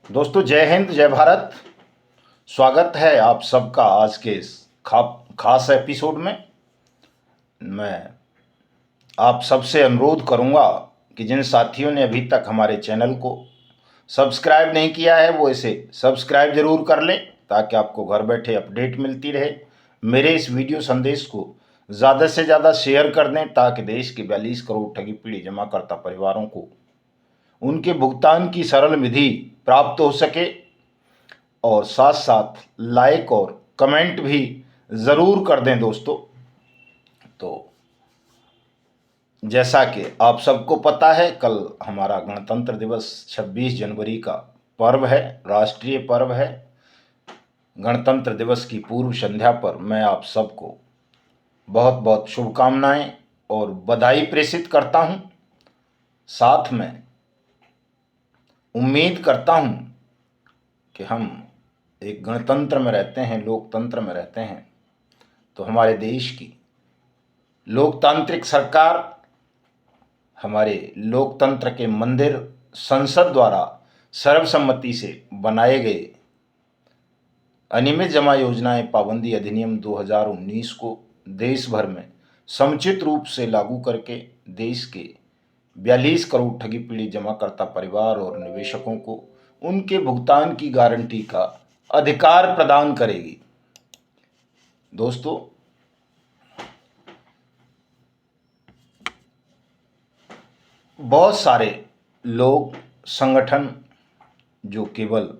दोस्तों, जय हिंद, जय भारत। स्वागत है आप सबका आज के इस खास एपिसोड में। मैं आप सबसे अनुरोध करूंगा कि जिन साथियों ने अभी तक हमारे चैनल को सब्सक्राइब नहीं किया है वो इसे सब्सक्राइब जरूर कर लें, ताकि आपको घर बैठे अपडेट मिलती रहे। मेरे इस वीडियो संदेश को ज़्यादा से ज़्यादा शेयर कर दें, ताकि देश के 42 करोड़ ठगी पीड़ित जमाकर्ता परिवारों को उनके भुगतान की सरल विधि प्राप्त हो सके। और साथ साथ लाइक और कमेंट भी ज़रूर कर दें दोस्तों। तो जैसा कि आप सबको पता है, कल हमारा गणतंत्र दिवस 26 जनवरी का पर्व है, राष्ट्रीय पर्व है। गणतंत्र दिवस की पूर्व संध्या पर मैं आप सबको बहुत बहुत शुभकामनाएं और बधाई प्रेषित करता हूं। साथ में उम्मीद करता हूं कि हम एक गणतंत्र में रहते हैं, लोकतंत्र में रहते हैं, तो हमारे देश की लोकतांत्रिक सरकार, हमारे लोकतंत्र के मंदिर संसद द्वारा सर्वसम्मति से बनाए गए अनियमित जमा योजनाएं पाबंदी अधिनियम 2019 को देश भर में समुचित रूप से लागू करके देश के 42 करोड़ ठगी पीड़ित जमाकर्ता परिवार और निवेशकों को उनके भुगतान की गारंटी का अधिकार प्रदान करेगी। दोस्तों, बहुत सारे लोग, संगठन जो केवल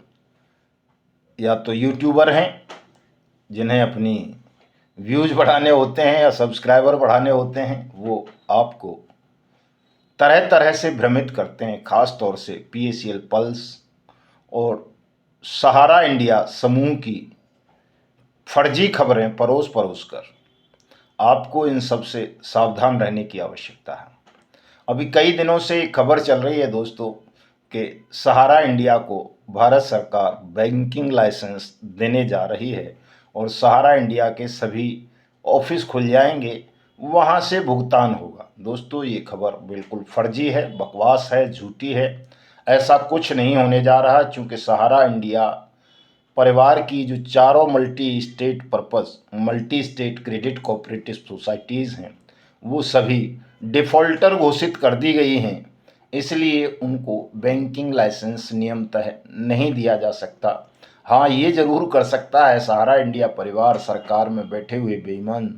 या तो यूट्यूबर हैं, जिन्हें अपनी व्यूज बढ़ाने होते हैं या सब्सक्राइबर बढ़ाने होते हैं, वो आपको तरह तरह से भ्रमित करते हैं। खास तौर से PACL पल्स और सहारा इंडिया समूह की फर्जी खबरें परोस परोस कर आपको इन सब से सावधान रहने की आवश्यकता है। अभी कई दिनों से एक खबर चल रही है दोस्तों कि सहारा इंडिया को भारत सरकार बैंकिंग लाइसेंस देने जा रही है और सहारा इंडिया के सभी ऑफिस खुल जाएंगे, वहाँ से भुगतान होगा। दोस्तों, ये खबर बिल्कुल फर्जी है, बकवास है, झूठी है। ऐसा कुछ नहीं होने जा रहा, क्योंकि सहारा इंडिया परिवार की जो चारों multi state credit cooperative societies हैं, वो सभी डिफ़ॉल्टर घोषित कर दी गई हैं। इसलिए उनको बैंकिंग लाइसेंस नियमतः नहीं दिया जा सकता। हाँ, ये ज़रूर कर सकता है सहारा इंडिया परिवार सरकार में बैठे हुए बेईमान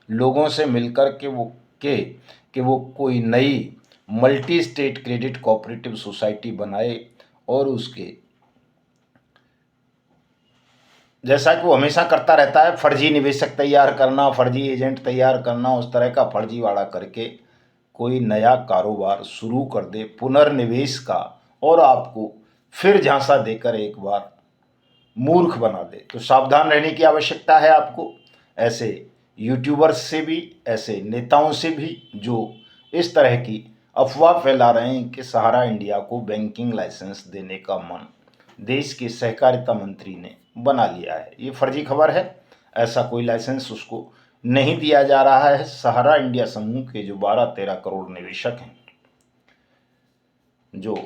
लोगों से मिलकर कि वो कोई नई multi state credit cooperative society बनाए और उसके, जैसा कि वो हमेशा करता रहता है, फर्जी निवेशक तैयार करना, फर्जी एजेंट तैयार करना, उस तरह का फर्जीवाड़ा करके कोई नया कारोबार शुरू कर दे पुनर्निवेश का, और आपको फिर झांसा देकर एक बार मूर्ख बना दे। तो सावधान रहने की आवश्यकता है आपको, ऐसे यूट्यूबर्स से भी, ऐसे नेताओं से भी जो इस तरह की अफवाह फैला रहे हैं कि सहारा इंडिया को बैंकिंग लाइसेंस देने का मन देश के सहकारिता मंत्री ने बना लिया है। ये फर्जी खबर है। ऐसा कोई लाइसेंस उसको नहीं दिया जा रहा है। सहारा इंडिया समूह के जो 12-13 करोड़ निवेशक हैं, जो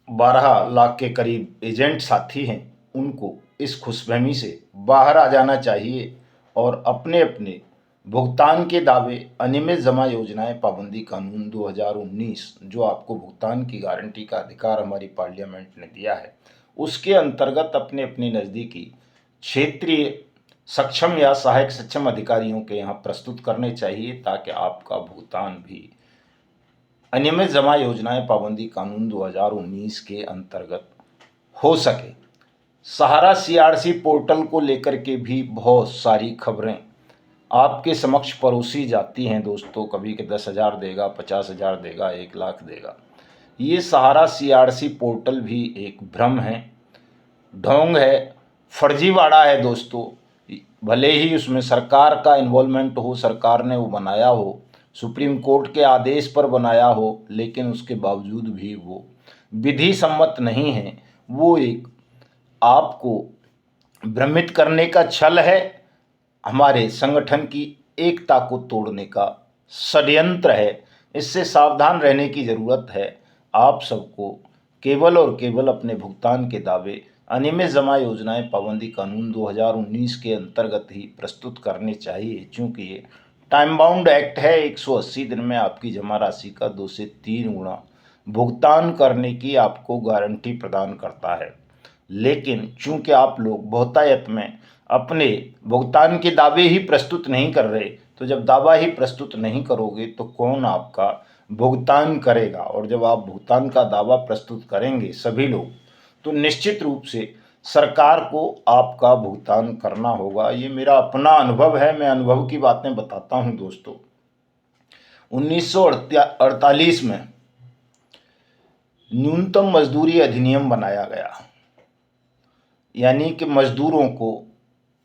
12 लाख के करीब एजेंट साथी हैं, उनको इस खुशफहमी से बाहर आ जाना चाहिए और अपने अपने भुगतान के दावे अनियमित जमा योजनाएं पाबंदी कानून 2019, जो आपको भुगतान की गारंटी का अधिकार हमारी पार्लियामेंट ने दिया है, उसके अंतर्गत अपने अपने नज़दीकी क्षेत्रीय सक्षम या सहायक सक्षम अधिकारियों के यहाँ प्रस्तुत करने चाहिए, ताकि आपका भुगतान भी अनियमित जमा योजनाएं पाबंदी कानून 2019 के अंतर्गत हो सके। सहारा CRC पोर्टल को लेकर के भी बहुत सारी खबरें आपके समक्ष परोसी जाती हैं दोस्तों। कभी कि 10,000 देगा, 50,000 देगा, 1,00,000 देगा। ये सहारा CRC पोर्टल भी एक भ्रम है, ढोंग है, फर्जीवाड़ा है दोस्तों। भले ही उसमें सरकार का इन्वॉल्वमेंट हो, सरकार ने वो बनाया हो, सुप्रीम कोर्ट के आदेश पर बनाया हो, लेकिन उसके बावजूद भी वो विधि सम्मत नहीं है। वो एक आपको भ्रमित करने का छल है, हमारे संगठन की एकता को तोड़ने का षड्यंत्र है। इससे सावधान रहने की ज़रूरत है। आप सबको केवल और केवल अपने भुगतान के दावे अनियमित जमा योजनाएं पाबंदी कानून 2019 के अंतर्गत ही प्रस्तुत करने चाहिए, क्योंकि ये टाइम बाउंड एक्ट है। 180 दिन में आपकी जमा राशि का 2 से 3 गुना भुगतान करने की आपको गारंटी प्रदान करता है। लेकिन चूंकि आप लोग बहुतायत में अपने भुगतान के दावे ही प्रस्तुत नहीं कर रहे, तो जब दावा ही प्रस्तुत नहीं करोगे तो कौन आपका भुगतान करेगा। और जब आप भुगतान का दावा प्रस्तुत करेंगे सभी लोग, तो निश्चित रूप से सरकार को आपका भुगतान करना होगा। ये मेरा अपना अनुभव है, मैं अनुभव की बातें बताता हूँ दोस्तों। 1948 में न्यूनतम मजदूरी अधिनियम बनाया गया, यानी कि मजदूरों को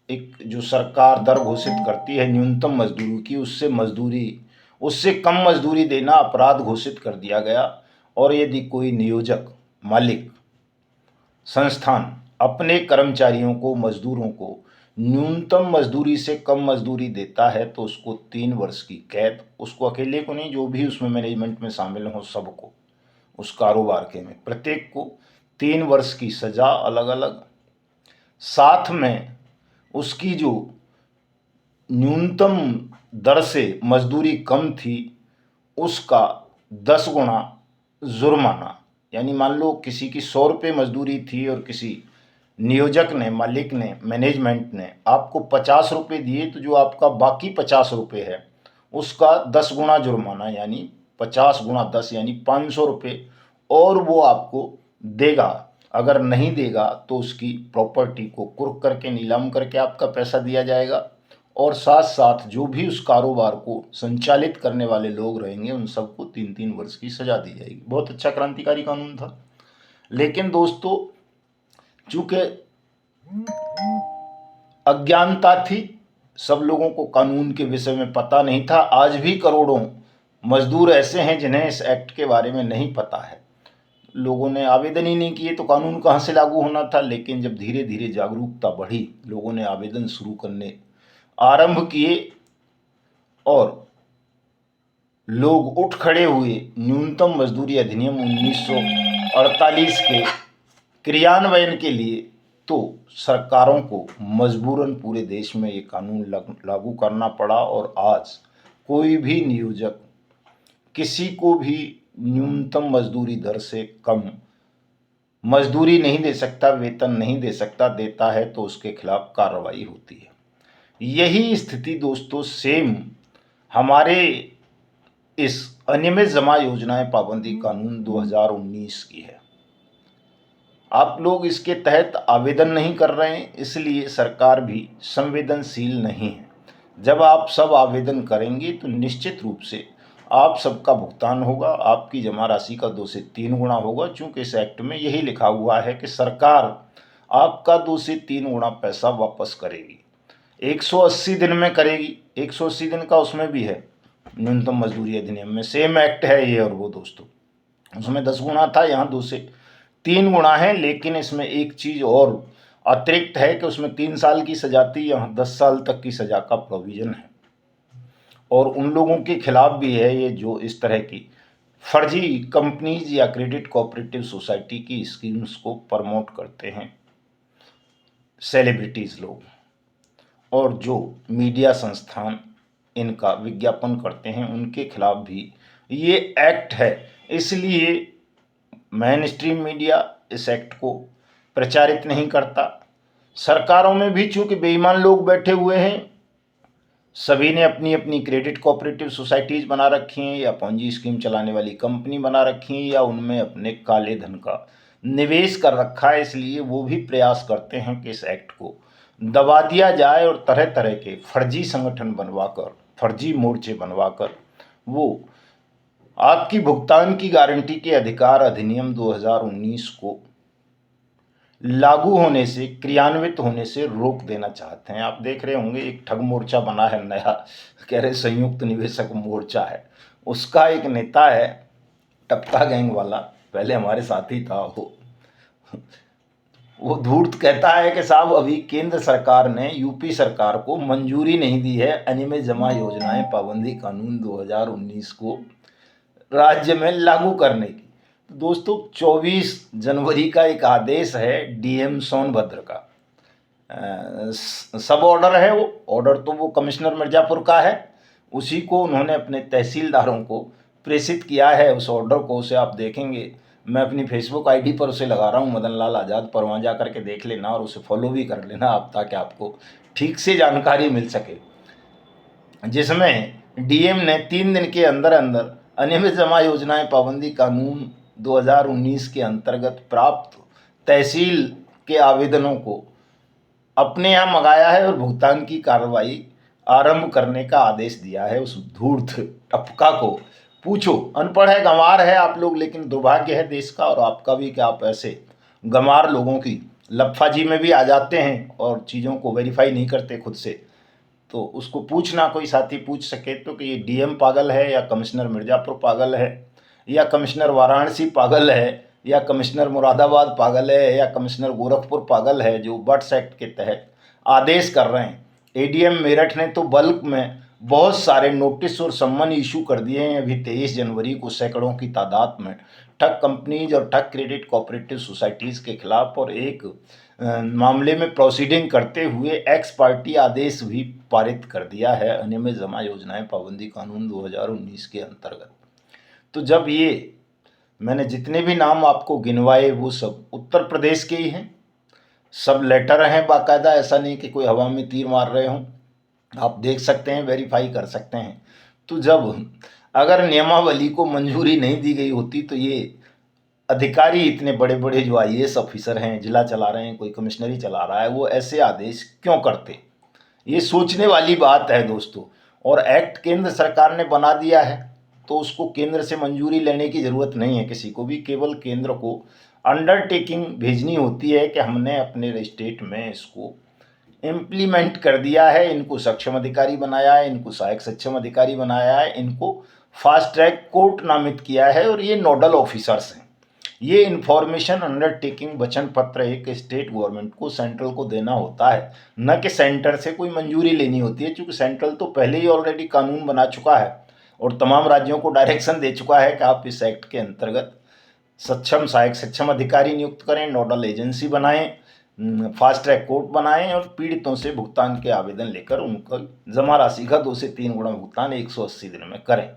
एक जो सरकार दर घोषित करती है न्यूनतम मजदूरी की, उससे कम मजदूरी देना अपराध घोषित कर दिया गया। और यदि कोई नियोजक, मालिक, संस्थान अपने कर्मचारियों को, मजदूरों को न्यूनतम मजदूरी से कम मजदूरी देता है तो उसको 3 वर्ष की कैद, उसको अकेले को नहीं, जो भी उसमें मैनेजमेंट में शामिल हो सबको, उस कारोबार के में प्रत्येक को 3 वर्ष की सजा अलग अलग। साथ में उसकी जो न्यूनतम दर से मजदूरी कम थी उसका 10 गुना जुर्माना। यानी मान लो किसी की 100 रुपये मजदूरी थी और किसी नियोजक ने, मालिक ने, मैनेजमेंट ने आपको 50 रुपये दिए, तो जो आपका बाकी 50 रुपये है उसका 10 गुना जुर्माना, यानी 50 गुना 10 यानी 500 रुपये और वो आपको देगा। अगर नहीं देगा तो उसकी प्रॉपर्टी को कुर्क करके, नीलाम करके आपका पैसा दिया जाएगा। और साथ साथ जो भी उस कारोबार को संचालित करने वाले लोग रहेंगे उन सबको 3-3 वर्ष की सजा दी जाएगी। बहुत अच्छा क्रांतिकारी कानून था। लेकिन दोस्तों, चूंकि अज्ञानता थी, सब लोगों को कानून के विषय में पता नहीं था। आज भी करोड़ों मजदूर ऐसे हैं जिन्हें इस एक्ट के बारे में नहीं पता है। लोगों ने आवेदन ही नहीं किए तो कानून कहाँ से लागू होना था। लेकिन जब धीरे धीरे जागरूकता बढ़ी, लोगों ने आवेदन शुरू करने आरंभ किए और लोग उठ खड़े हुए, न्यूनतम मजदूरी अधिनियम 1948 के क्रियान्वयन के लिए, तो सरकारों को मजबूरन पूरे देश में ये कानून लागू करना पड़ा। और आज कोई भी नियोजक किसी को भी न्यूनतम मजदूरी दर से कम मजदूरी नहीं दे सकता, वेतन नहीं दे सकता, देता है तो उसके खिलाफ कार्रवाई होती है। यही स्थिति दोस्तों सेम हमारे इस अनियमित जमा योजनाएं पाबंदी कानून 2019 की है। आप लोग इसके तहत आवेदन नहीं कर रहे हैं, इसलिए सरकार भी संवेदनशील नहीं है। जब आप सब आवेदन करेंगे तो निश्चित रूप से आप सबका भुगतान होगा, आपकी जमा राशि का 2 से 3 गुना होगा। चूंकि इस एक्ट में यही लिखा हुआ है कि सरकार आपका 2 से 3 गुना पैसा वापस करेगी। 180 दिन में करेगी। 180 दिन का उसमें भी है, न्यूनतम मजदूरी अधिनियम में सेम एक्ट है ये और वो दोस्तों। उसमें 10 गुना था, यहाँ 2 से 3 गुना है। लेकिन इसमें एक चीज़ और अतिरिक्त है कि उसमें 3 साल की सजा थी, यहाँ 10 साल तक की सजा का प्रोविज़न है। और उन लोगों के खिलाफ भी है ये जो इस तरह की फर्जी कंपनीज या क्रेडिट कोऑपरेटिव सोसाइटी की स्कीम्स को प्रमोट करते हैं सेलिब्रिटीज़ लोग, और जो मीडिया संस्थान इनका विज्ञापन करते हैं उनके खिलाफ भी ये एक्ट है। इसलिए मेन स्ट्रीम मीडिया इस एक्ट को प्रचारित नहीं करता। सरकारों में भी चूंकि बेईमान लोग बैठे हुए हैं, सभी ने अपनी अपनी क्रेडिट कोऑपरेटिव सोसाइटीज़ बना रखी हैं या पॉन्जी स्कीम चलाने वाली कंपनी बना रखी हैं या उनमें अपने काले धन का निवेश कर रखा है। इसलिए वो भी प्रयास करते हैं कि इस एक्ट को दबा दिया जाए और तरह तरह के फर्जी संगठन बनवाकर, फर्जी मोर्चे बनवाकर वो आपकी भुगतान की गारंटी के अधिकार अधिनियम 2019 को लागू होने से, क्रियान्वित होने से रोक देना चाहते हैं। आप देख रहे होंगे एक ठग मोर्चा बना है नया, कह रहे संयुक्त निवेशक मोर्चा है। उसका एक नेता है टपका गैंग वाला, पहले हमारे साथ ही था वो धूर्त कहता है कि साहब अभी केंद्र सरकार ने यूपी सरकार को मंजूरी नहीं दी है अनियमित जमा योजनाएं पाबंदी कानून 2019 को राज्य में लागू करने की। दोस्तों 24 जनवरी का एक आदेश है डीएम सोनभद्र का। सब ऑर्डर है, वो ऑर्डर तो वो कमिश्नर मिर्ज़ापुर का है, उसी को उन्होंने अपने तहसीलदारों को प्रेषित किया है। उस ऑर्डर को उसे आप देखेंगे, मैं अपनी फेसबुक आईडी पर उसे लगा रहा हूँ मदन लाल आज़ाद पर, वहाँ जा कर के देख लेना और उसे फॉलो भी कर लेना आप, ताकि आपको ठीक से जानकारी मिल सके। जिसमें डीएम ने 3 दिन के अंदर अंदर अनियमित जमा योजनाएं पाबंदी कानून 2019 के अंतर्गत प्राप्त तहसील के आवेदनों को अपने यहाँ मंगाया है और भुगतान की कार्रवाई आरंभ करने का आदेश दिया है उस धूर्त टपका को। पूछो, अनपढ़ है, गंवार है आप लोग, लेकिन दुर्भाग्य है देश का और आपका भी कि आप ऐसे गंवार लोगों की लफाजी में भी आ जाते हैं और चीज़ों को वेरीफाई नहीं करते खुद से। तो उसको पूछना, कोई साथी पूछ सके तो, कि ये डीएम पागल है या कमिश्नर मिर्ज़ापुर पागल है या कमिश्नर वाराणसी पागल है या कमिश्नर मुरादाबाद पागल है या कमिश्नर गोरखपुर पागल है, जो बर्ड्स एक्ट के तहत आदेश कर रहे हैं। एडीएम मेरठ ने तो बल्क में बहुत सारे नोटिस और सम्मन इशू कर दिए हैं अभी 23 जनवरी को सैकड़ों की तादाद में ठग कंपनीज और ठग क्रेडिट कोऑपरेटिव सोसाइटीज़ के खिलाफ, और एक मामले में प्रोसीडिंग करते हुए एक्स पार्टी आदेश भी पारित कर दिया है अनियमित जमा योजनाएं पाबंदी कानून 2019 के अंतर्गत। तो जब ये मैंने जितने भी नाम आपको गिनवाए वो सब उत्तर प्रदेश के ही हैं, सब लेटर हैं बाकायदा, ऐसा नहीं कि कोई हवा में तीर मार रहे हों, आप देख सकते हैं, वेरीफाई कर सकते हैं। तो जब अगर नियमावली को मंजूरी नहीं दी गई होती तो ये अधिकारी इतने बड़े बड़े जो आईएएस ऑफिसर हैं, जिला चला रहे हैं, कोई कमिश्नरी चला रहा है, वो ऐसे आदेश क्यों करते? ये सोचने वाली बात है दोस्तों। और एक्ट केंद्र सरकार ने बना दिया है तो उसको केंद्र से मंजूरी लेने की ज़रूरत नहीं है किसी को भी, केवल केंद्र को अंडरटेकिंग भेजनी होती है कि हमने अपने स्टेट में इसको इम्प्लीमेंट कर दिया है, इनको सक्षम अधिकारी बनाया है, इनको सहायक सक्षम अधिकारी बनाया है, इनको फास्ट ट्रैक कोर्ट नामित किया है और ये नोडल ऑफिसर्स हैं। ये इन्फॉर्मेशन अंडरटेकिंग वचन पत्र एक स्टेट गवर्नमेंट को सेंट्रल को देना होता है, न कि सेंटर से कोई मंजूरी लेनी होती है, क्योंकि सेंट्रल तो पहले ही ऑलरेडी कानून बना चुका है और तमाम राज्यों को डायरेक्शन दे चुका है कि आप इस एक्ट के अंतर्गत सक्षम सहायक सक्षम अधिकारी नियुक्त करें, नोडल एजेंसी बनाएं, फास्ट ट्रैक कोर्ट बनाएं और पीड़ितों से भुगतान के आवेदन लेकर उनको जमा राशि का 2 से 3 गुना भुगतान 180 दिन में करें।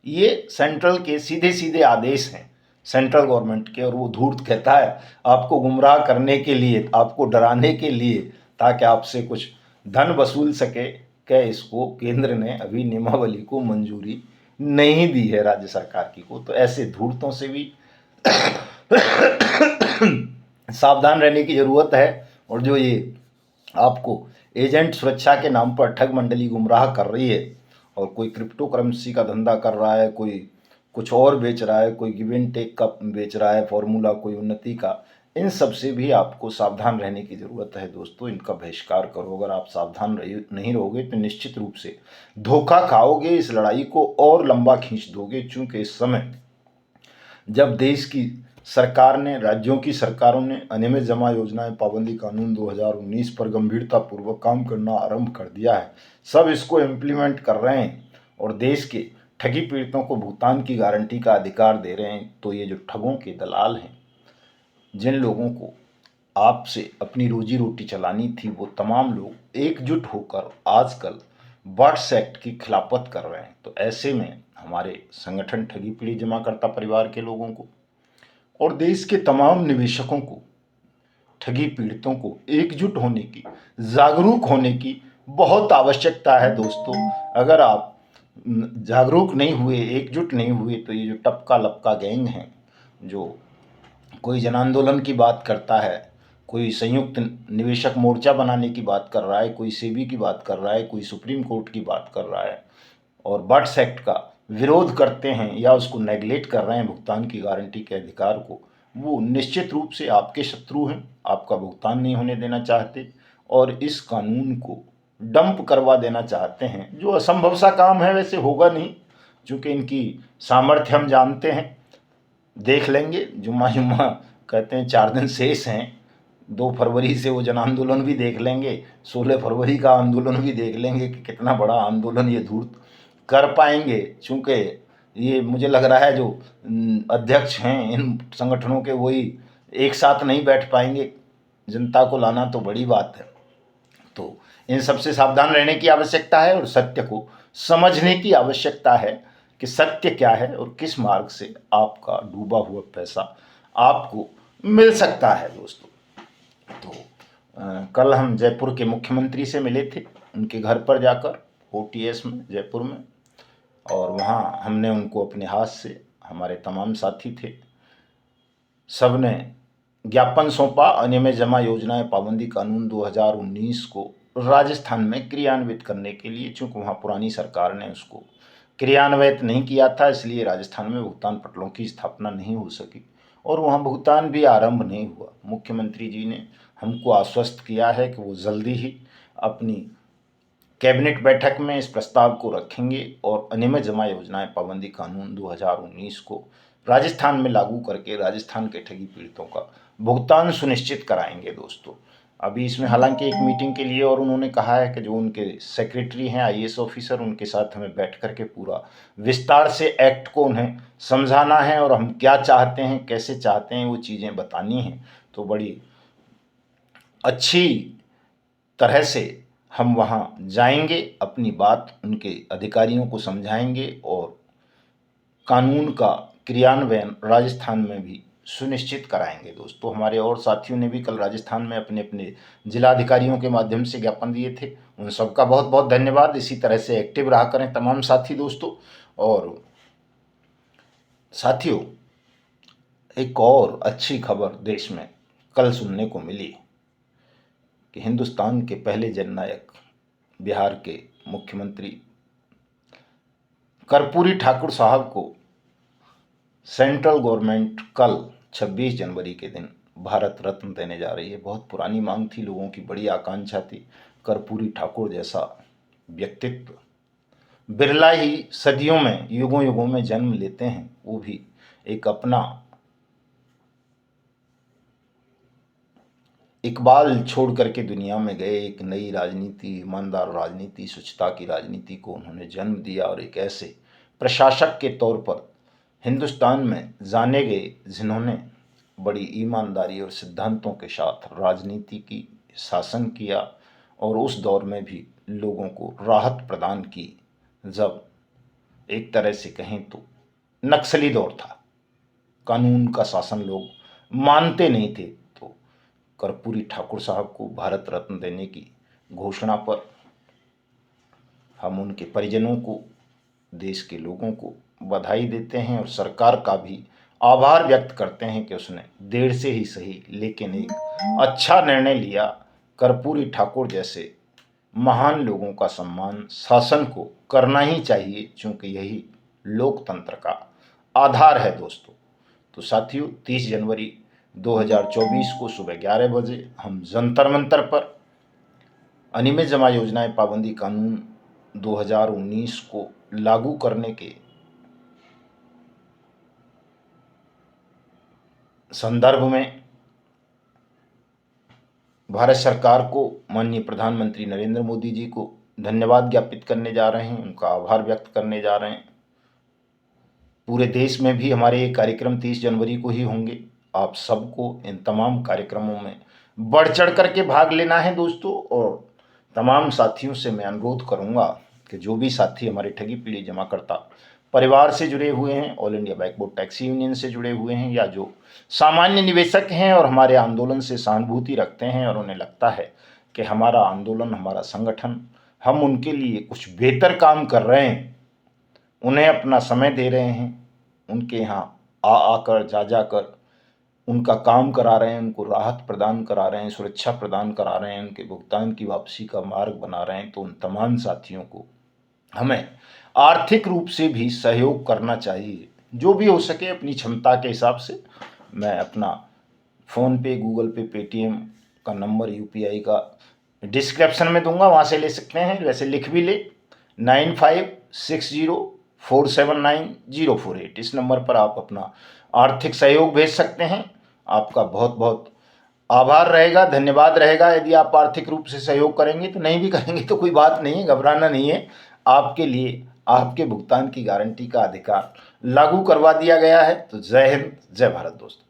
ये सेंट्रल के सीधे सीधे आदेश हैं सेंट्रल गवर्नमेंट के, और वो धूर्त कहता है आपको गुमराह करने के लिए, आपको डराने के लिए, ताकि आपसे कुछ धन वसूल सके, कि इसको केंद्र ने अभी नियमावली को मंजूरी नहीं दी है राज्य सरकार की को। तो ऐसे धूर्तों से भी सावधान रहने की ज़रूरत है। और जो ये आपको एजेंट सुरक्षा के नाम पर ठग मंडली गुमराह कर रही है और कोई क्रिप्टो करेंसी का धंधा कर रहा है, कोई कुछ और बेच रहा है, कोई गिव एंड टेक का बेच रहा है फॉर्मूला, कोई उन्नति का, इन सब से भी आपको सावधान रहने की ज़रूरत है दोस्तों। इनका बहिष्कार करो। अगर आप सावधान नहीं रहोगे तो निश्चित रूप से धोखा खाओगे, इस लड़ाई को और लंबा खींच दोगे। चूँकि इस समय जब देश की सरकार ने, राज्यों की सरकारों ने अनियमित जमा योजनाएं पाबंदी कानून 2019 पर गंभीरतापूर्वक काम करना आरंभ कर दिया है, सब इसको इम्प्लीमेंट कर रहे हैं और देश के ठगी पीड़ितों को भुगतान की गारंटी का अधिकार दे रहे हैं, तो ये जो ठगों के दलाल हैं, जिन लोगों को आपसे अपनी रोजी रोटी चलानी थी, वो तमाम लोग एकजुट होकर आजकल बर्ड्स एक्ट की खिलाफत कर रहे हैं। तो ऐसे में हमारे संगठन ठगी पीड़ित जमाकर्ता परिवार के लोगों को और देश के तमाम निवेशकों को, ठगी पीड़ितों को एकजुट होने की, जागरूक होने की बहुत आवश्यकता है दोस्तों। अगर आप जागरूक नहीं हुए, एकजुट नहीं हुए, तो ये जो टपका लपका गैंग है, जो कोई जन आंदोलन की बात करता है, कोई संयुक्त निवेशक मोर्चा बनाने की बात कर रहा है, कोई सेबी की बात कर रहा है, कोई सुप्रीम कोर्ट की बात कर रहा है और बर्ड्स एक्ट का विरोध करते हैं या उसको नेगलेक्ट कर रहे हैं भुगतान की गारंटी के अधिकार को, वो निश्चित रूप से आपके शत्रु हैं, आपका भुगतान नहीं होने देना चाहते और इस कानून को डंप करवा देना चाहते हैं, जो असंभव सा काम है। वैसे होगा नहीं, चूँकि इनकी सामर्थ्य हम जानते हैं। देख लेंगे, जुम्मा जुम्मा कहते हैं 4 दिन शेष हैं, 2 फरवरी से वो जन आंदोलन भी देख लेंगे, 16 फरवरी का आंदोलन भी देख लेंगे कि कितना बड़ा आंदोलन ये धूर्त कर पाएंगे। चूँकि ये मुझे लग रहा है जो अध्यक्ष हैं इन संगठनों के, वही एक साथ नहीं बैठ पाएंगे। जनता को लाना तो बड़ी बात है। तो इन सबसे सावधान रहने की आवश्यकता है और सत्य को समझने की आवश्यकता है कि सत्य क्या है और किस मार्ग से आपका डूबा हुआ पैसा आपको मिल सकता है दोस्तों। तो कल हम जयपुर के मुख्यमंत्री से मिले थे, उनके घर पर जाकर, ओटीएस में, जयपुर में, और वहाँ हमने उनको अपने हाथ से, हमारे तमाम साथी थे, सब ने ज्ञापन सौंपा अनियमित जमा योजनाएं पाबंदी कानून 2019 को राजस्थान में क्रियान्वित करने के लिए। चूँकि वहाँ पुरानी सरकार ने उसको क्रियान्वित नहीं किया था, इसलिए राजस्थान में भुगतान पटलों की स्थापना नहीं हो सकी और वहाँ भुगतान भी आरंभ नहीं हुआ। मुख्यमंत्री जी ने हमको आश्वस्त किया है कि वो जल्दी ही अपनी कैबिनेट बैठक में इस प्रस्ताव को रखेंगे और अनियमित जमा योजनाएं पाबंदी कानून 2019 को राजस्थान में लागू करके राजस्थान के ठगी पीड़ितों का भुगतान सुनिश्चित कराएंगे दोस्तों। अभी इसमें हालांकि एक मीटिंग के लिए, और उन्होंने कहा है कि जो उनके सेक्रेटरी हैं आईएएस ऑफिसर, उनके साथ हमें बैठ करके पूरा विस्तार से एक्ट को उन्हें समझाना है और हम क्या चाहते हैं, कैसे चाहते हैं, वो चीज़ें बतानी हैं। तो बड़ी अच्छी तरह से हम वहाँ जाएंगे, अपनी बात उनके अधिकारियों को समझाएंगे और कानून का क्रियान्वयन राजस्थान में भी सुनिश्चित कराएंगे दोस्तों। हमारे और साथियों ने भी कल राजस्थान में अपने अपने जिलाधिकारियों के माध्यम से ज्ञापन दिए थे, उन सबका बहुत बहुत धन्यवाद। इसी तरह से एक्टिव रहा करें तमाम साथी दोस्तों। और साथियों, एक और अच्छी खबर देश में कल सुनने को मिली कि हिंदुस्तान के पहले जननायक बिहार के मुख्यमंत्री कर्पूरी ठाकुर साहब को सेंट्रल गवर्नमेंट कल 26 जनवरी के दिन भारत रत्न देने जा रही है। बहुत पुरानी मांग थी, लोगों की बड़ी आकांक्षा थी। कर्पूरी ठाकुर जैसा व्यक्तित्व बिरला ही सदियों में, युगों युगों में जन्म लेते हैं, वो भी एक अपना इकबाल छोड़ करके दुनिया में गए। एक नई राजनीति, ईमानदार राजनीति, स्वच्छता की राजनीति को उन्होंने जन्म दिया और एक ऐसे प्रशासक के तौर पर हिंदुस्तान में जाने गए जिन्होंने बड़ी ईमानदारी और सिद्धांतों के साथ राजनीति की, शासन किया और उस दौर में भी लोगों को राहत प्रदान की जब एक तरह से कहें तो नक्सली दौर था, कानून का शासन लोग मानते नहीं थे। तो कर्पूरी ठाकुर साहब को भारत रत्न देने की घोषणा पर हम उनके परिजनों को, देश के लोगों को बधाई देते हैं और सरकार का भी आभार व्यक्त करते हैं कि उसने देर से ही सही लेकिन एक अच्छा निर्णय लिया। कर्पूरी ठाकुर जैसे महान लोगों का सम्मान शासन को करना ही चाहिए, क्योंकि यही लोकतंत्र का आधार है दोस्तों। तो साथियों, 30 जनवरी 2024 को सुबह 11 बजे हम जंतर मंतर पर अनियमित जमा योजनाएं पाबंदी कानून 2019 को लागू करने के संदर्भ में भारत सरकार को, माननीय प्रधानमंत्री नरेंद्र मोदी जी को धन्यवाद ज्ञापित करने जा रहे हैं, उनका आभार व्यक्त करने जा रहे हैं। पूरे देश में भी हमारे ये कार्यक्रम 30 जनवरी को ही होंगे। आप सबको इन तमाम कार्यक्रमों में बढ़ चढ़ करके भाग लेना है दोस्तों। और तमाम साथियों से मैं अनुरोध करूंगा कि जो भी साथी हमारे ठगी पीढ़ी जमाकर्ता परिवार से जुड़े हुए हैं, all India backboard taxi union से जुड़े हुए हैं, या जो सामान्य निवेशक हैं और हमारे आंदोलन से सहानुभूति रखते हैं और उन्हें लगता है कि हमारा आंदोलन, हमारा संगठन, हम उनके लिए कुछ बेहतर काम कर रहे हैं, उन्हें अपना समय दे रहे हैं, उनके यहाँ आ आकर, जा जाकर उनका काम करा रहे हैं, उनको राहत प्रदान करा रहे हैं, सुरक्षा प्रदान करा रहे हैं, उनके भुगतान की वापसी का मार्ग बना रहे हैं, तो उन तमाम साथियों को हमें आर्थिक रूप से भी सहयोग करना चाहिए। जो भी हो सके अपनी क्षमता के हिसाब से। मैं अपना फ़ोनपे, गूगल पे, पेटीएम का नंबर, यूपीआई का डिस्क्रिप्शन में दूंगा, वहाँ से ले सकते हैं। वैसे लिख भी ले, 9560479048, इस नंबर पर आप अपना आर्थिक सहयोग भेज सकते हैं। आपका बहुत बहुत आभार रहेगा, धन्यवाद रहेगा यदि आप आर्थिक रूप से सहयोग करेंगे। तो नहीं भी करेंगे तो कोई बात नहीं है, घबराना नहीं है। आपके लिए आपके भुगतान की गारंटी का अधिकार लागू करवा दिया गया है। तो जय हिंद, जय भारत दोस्तों।